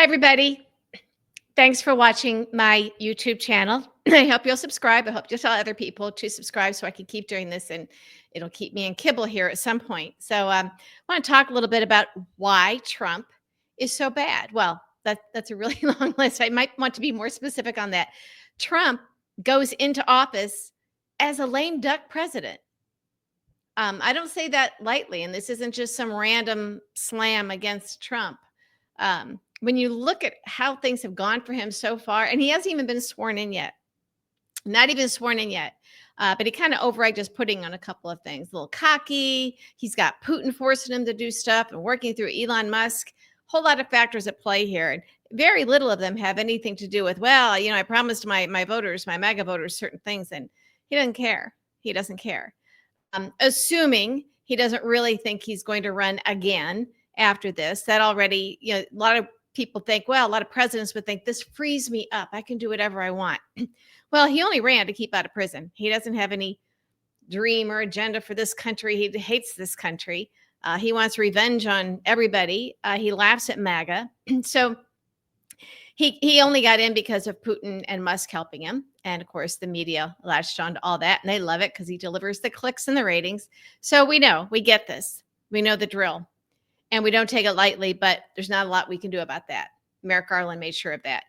everybody. Thanks for watching my YouTube channel. I hope you'll subscribe. I hope you'll tell other people to subscribe so I can keep doing this and it'll keep me in kibble here at some point. So I want to talk a little bit about why Trump is so bad. Well, that's a really long list. I might want to be more specific on that. Trump goes into office as a lame duck president. I don't say that lightly, and this isn't just some random slam against Trump. When you look at how things have gone for him so far, and he hasn't even been sworn in yet, not even sworn in yet. But he kind of overegged his pudding on a couple of things. A little cocky. He's got Putin forcing him to do stuff and working through Elon Musk. Whole lot of factors at play here. And very little of them have anything to do with, well, I promised my voters, my MAGA voters, certain things. And he doesn't care. He doesn't care. Assuming he doesn't really think he's going to run again after this. That already, a lot of people think, well, a lot of presidents would think this frees me up. I can do whatever I want. Well, he only ran to keep out of prison. He doesn't have any dream or agenda for this country. He hates this country. He wants revenge on everybody. He laughs at MAGA. So he only got in because of Putin and Musk helping him. And of course, the media latched on to all that. And they love it because he delivers the clicks and the ratings. So we get this. We know the drill. And we don't take it lightly, but there's not a lot we can do about that. Merrick Garland made sure of that.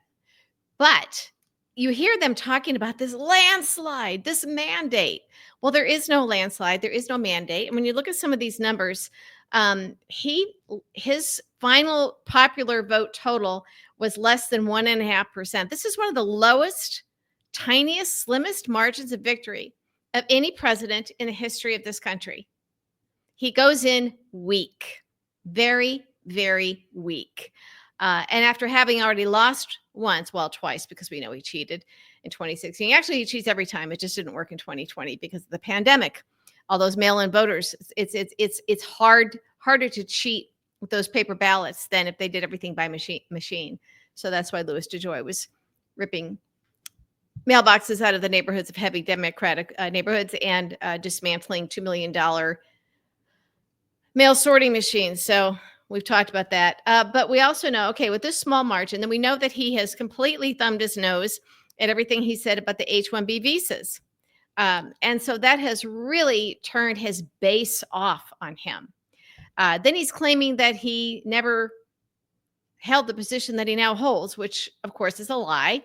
But you hear them talking about this landslide, this mandate. Well, there is no landslide. There is no mandate. And when you look at some of these numbers, his final popular vote total was less than 1.5%. This is one of the lowest, tiniest, slimmest margins of victory of any president in the history of this country. He goes in weak. Very, very weak. And after having already lost once, well, twice, because we know he cheated in 2016. Actually, he cheats every time. It just didn't work in 2020 because of the pandemic. All those mail-in voters, it's harder to cheat with those paper ballots than if they did everything by machine. So that's why Louis DeJoy was ripping mailboxes out of the neighborhoods of heavy Democratic neighborhoods and dismantling $2 million mail sorting machines. So we've talked about that. But we also know, okay, with this small margin, then we know that he has completely thumbed his nose at everything he said about the H-1B visas. And so that has really turned his base off on him. Then he's claiming that he never held the position that he now holds, which of course is a lie.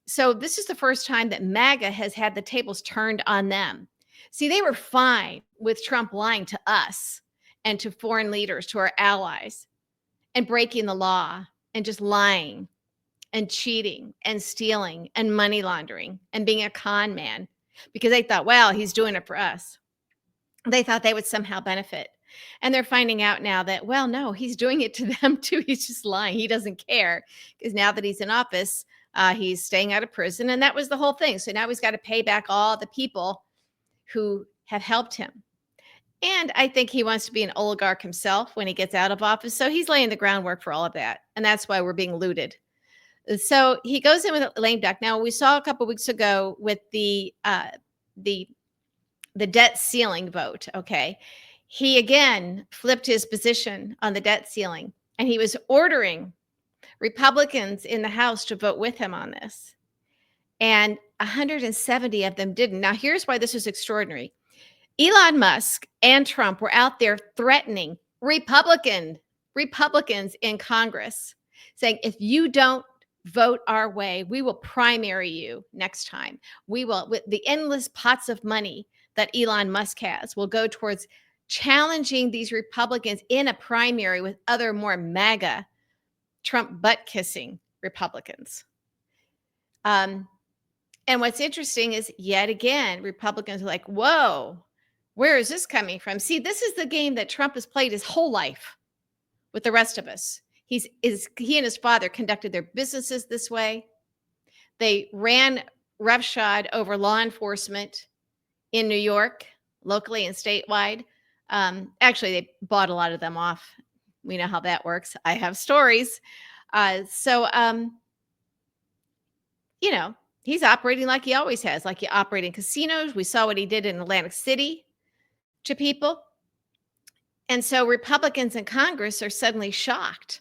So this is the first time that MAGA has had the tables turned on them. See, they were fine with Trump lying to us and to foreign leaders, to our allies, and breaking the law and just lying and cheating and stealing and money laundering and being a con man because they thought, well, he's doing it for us. They thought they would somehow benefit. And they're finding out now that, well, no, he's doing it to them too. He's just lying. He doesn't care because now that he's in office, he's staying out of prison. And that was the whole thing. So now he's got to pay back all the people who have helped him. And I think he wants to be an oligarch himself when he gets out of office. So he's laying the groundwork for all of that. And that's why we're being looted. So he goes in with a lame duck. Now, we saw a couple weeks ago with the debt ceiling vote. Okay. He again flipped his position on the debt ceiling, and he was ordering Republicans in the House to vote with him on this. And 170 of them didn't. Now, here's why this is extraordinary. Elon Musk and Trump were out there threatening Republicans in Congress, saying, if you don't vote our way, we will primary you next time. We will, with the endless pots of money that Elon Musk has, will go towards challenging these Republicans in a primary with other more MAGA, Trump butt-kissing Republicans. And what's interesting is, yet again, Republicans are like, whoa, where is this coming from? See, this is the game that Trump has played his whole life with the rest of us. He and his father conducted their businesses this way. They ran roughshod over law enforcement in New York, locally and statewide. Actually, they bought a lot of them off. We know how that works. I have stories. He's operating like he always has, like he operated in casinos. We saw what he did in Atlantic City to people. And so Republicans in Congress are suddenly shocked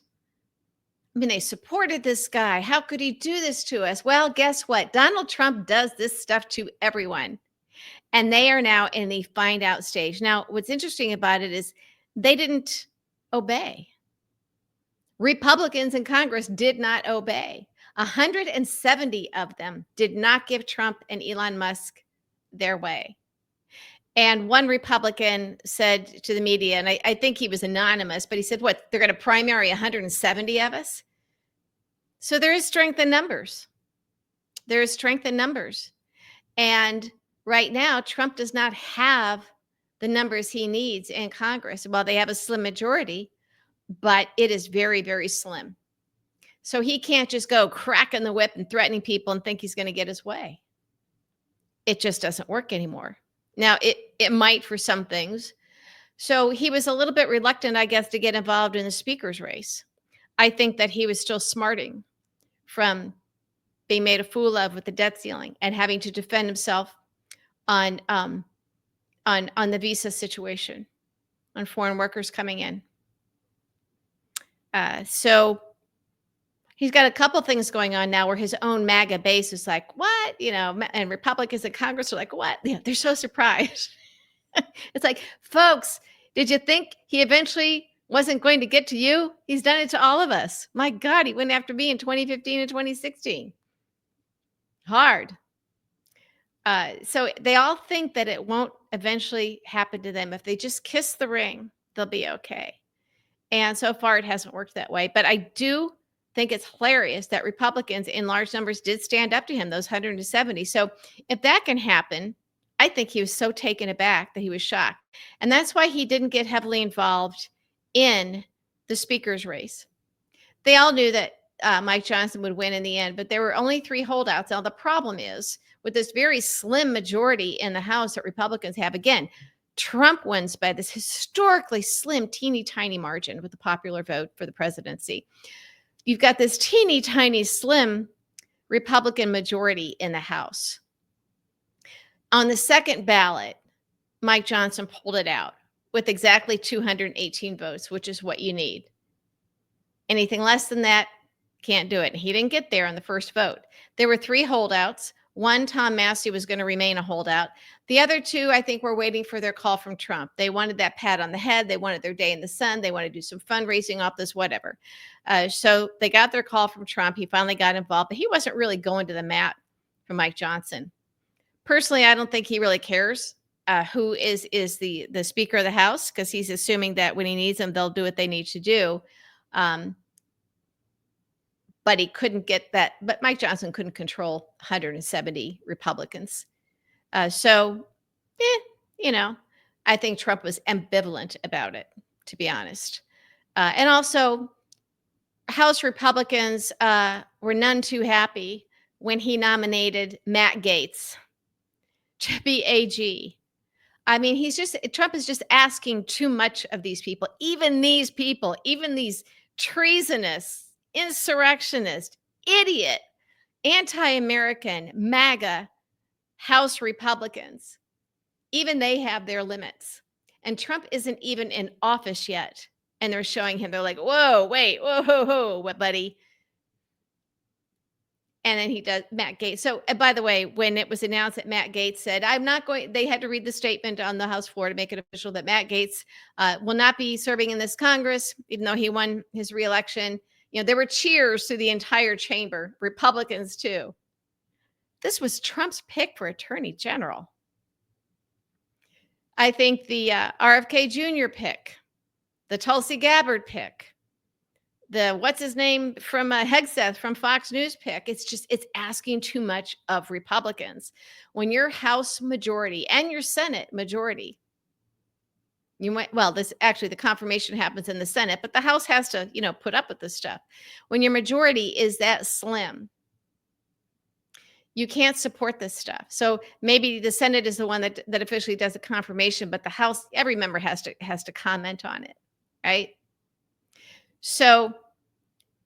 I mean, they supported this guy. How could he do this to us? Well, guess what? Donald Trump does this stuff to everyone. And they are now in the find out stage. Now, what's interesting about it is they didn't obey. Republicans in Congress did not obey. 170 of them did not give Trump and Elon Musk their way. And one Republican said to the media, and I think he was anonymous, but he said, what, they're going to primary 170 of us? So there is strength in numbers. There is strength in numbers. And right now, Trump does not have the numbers he needs in Congress. Well, they have a slim majority, but it is very, very slim. So he can't just go cracking the whip and threatening people and think he's going to get his way. It just doesn't work anymore. Now, it might for some things. So he was a little bit reluctant, I guess, to get involved in the speaker's race. I think that he was still smarting from being made a fool of with the debt ceiling and having to defend himself on the visa situation, on foreign workers coming in. So he's got a couple things going on now where his own MAGA base is like, what? And Republicans in Congress are like, what? They're so surprised. It's like, folks, did you think he eventually wasn't going to get to you? He's done it to all of us. My God, he went after me in 2015 and 2016. Hard. So they all think that it won't eventually happen to them. If they just kiss the ring, they'll be okay. And so far, it hasn't worked that way. But I do think it's hilarious that Republicans in large numbers did stand up to him, those 170. So if that can happen, I think he was so taken aback that he was shocked. And that's why he didn't get heavily involved in the speaker's race. They all knew that Mike Johnson would win in the end, but there were only 3 holdouts. Now, the problem is with this very slim majority in the House that Republicans have, again, Trump wins by this historically slim, teeny tiny margin with the popular vote for the presidency. You've got this teeny tiny slim Republican majority in the House. On the second ballot, Mike Johnson pulled it out with exactly 218 votes, which is what you need. Anything less than that, can't do it. And he didn't get there on the first vote. There were 3 holdouts. One, Tom Massey, was going to remain a holdout. The other 2, I think, were waiting for their call from Trump. They wanted that pat on the head. They wanted their day in the sun. They wanted to do some fundraising off this, whatever. So they got their call from Trump. He finally got involved, but he wasn't really going to the mat for Mike Johnson. Personally, I don't think he really cares who is the Speaker of the House, because he's assuming that when he needs them, they'll do what they need to do. But he couldn't get that. But Mike Johnson couldn't control 170 Republicans. I think Trump was ambivalent about it, to be honest. And also, House Republicans were none too happy when he nominated Matt Gaetz to be AG. I mean, Trump is just asking too much of these people, even these treasonous, insurrectionist, idiot, anti-American, MAGA House Republicans. Even they have their limits. And Trump isn't even in office yet. And they're showing him, they're like, whoa, wait, whoa, what, buddy? And then he does Matt Gaetz. So, by the way, when it was announced that Matt Gaetz said, they had to read the statement on the House floor to make it official that Matt Gaetz will not be serving in this Congress, even though he won his reelection. There were cheers through the entire chamber, Republicans too. This was Trump's pick for Attorney General. I think the RFK Jr. pick, the Tulsi Gabbard pick, the what's his name from Hegseth from Fox News pick. It's asking too much of Republicans. When your House majority and your Senate majority, the confirmation happens in the Senate, but the House has to, put up with this stuff. When your majority is that slim, you can't support this stuff. So maybe the Senate is the one that officially does the confirmation, but the House, every member has to comment on it, right? So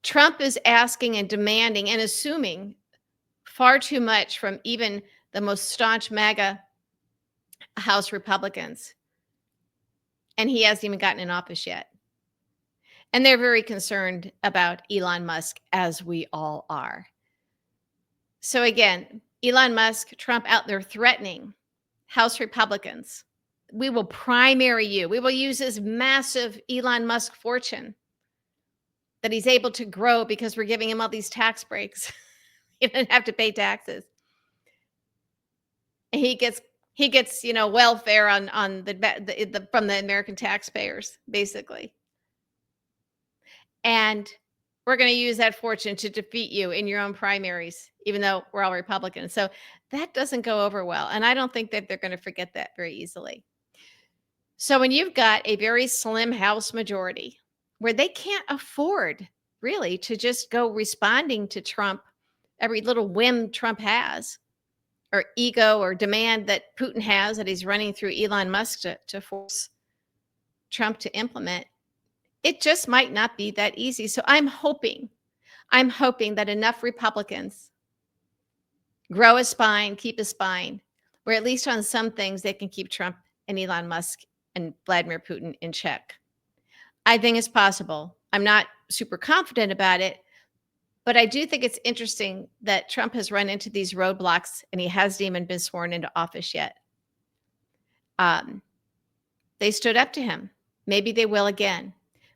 Trump is asking and demanding and assuming far too much from even the most staunch MAGA House Republicans. And he hasn't even gotten in office yet. And they're very concerned about Elon Musk, as we all are. So again, Elon Musk, Trump out there threatening House Republicans. We will primary you. We will use his massive Elon Musk fortune that he's able to grow because we're giving him all these tax breaks. He doesn't have to pay taxes. And he gets welfare on the from the American taxpayers, basically. And we're going to use that fortune to defeat you in your own primaries, even though we're all Republicans. So that doesn't go over well. And I don't think that they're going to forget that very easily. So when you've got a very slim House majority where they can't afford really to just go responding to Trump, every little whim Trump has, or ego or demand that Putin has that he's running through Elon Musk to force Trump to implement, it just might not be that easy. So I'm hoping that enough Republicans grow a spine, keep a spine, where at least on some things they can keep Trump and Elon Musk and Vladimir Putin in check. I think it's possible. I'm not super confident about it, but I do think it's interesting that Trump has run into these roadblocks and he hasn't even been sworn into office yet. They stood up to him. Maybe they will again.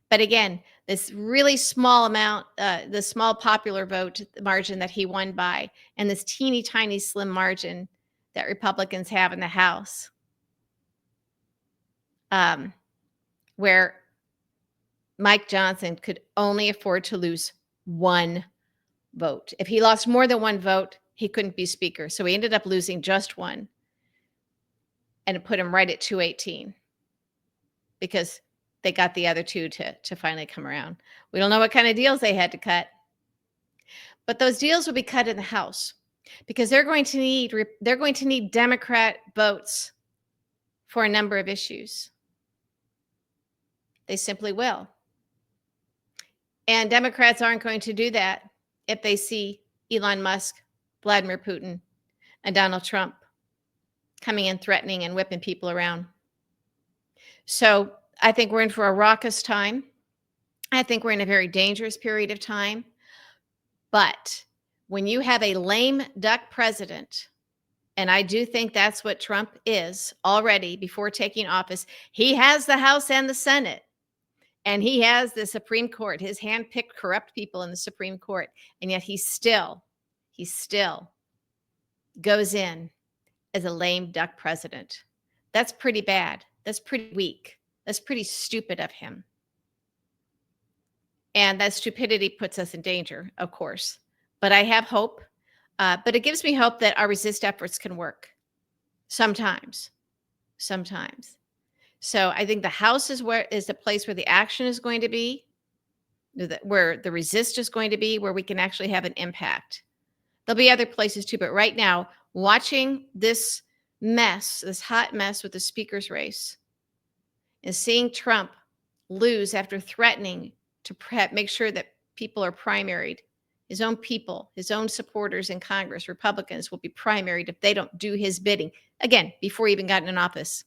But again, this really small amount, the small popular vote margin that he won by, and this teeny tiny slim margin that Republicans have in the House, where Mike Johnson could only afford to lose one vote. If he lost more than one vote, he couldn't be speaker. So he ended up losing just one, and it put him right at 218 because they got the other two to finally come around. We don't know what kind of deals they had to cut, but those deals will be cut in the House because they're going to need Democrat votes for a number of issues. They simply will. And Democrats aren't going to do that if they see Elon Musk, Vladimir Putin, and Donald Trump coming in threatening and whipping people around. So I think we're in for a raucous time. I think we're in a very dangerous period of time. But when you have a lame duck president, and I do think that's what Trump is already before taking office, he has the House and the Senate. And he has the Supreme Court, his handpicked corrupt people in the Supreme Court. And yet he still goes in as a lame duck president. That's pretty bad. That's pretty weak. That's pretty stupid of him. And that stupidity puts us in danger, of course. But I have hope. But it gives me hope that our resist efforts can work. Sometimes. So I think the House is the place where the action is going to be, where the resist is going to be, where we can actually have an impact. There'll be other places too, but right now, watching this mess, this hot mess with the speaker's race, and seeing Trump lose after threatening to make sure that people are primaried, his own people, his own supporters in Congress, Republicans, will be primaried if they don't do his bidding. Again, before he even got in office.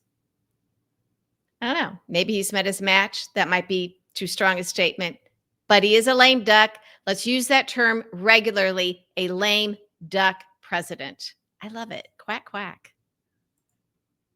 I don't know. Maybe he's met his match. That might be too strong a statement. But he is a lame duck. Let's use that term regularly. A lame duck president. I love it. Quack, quack.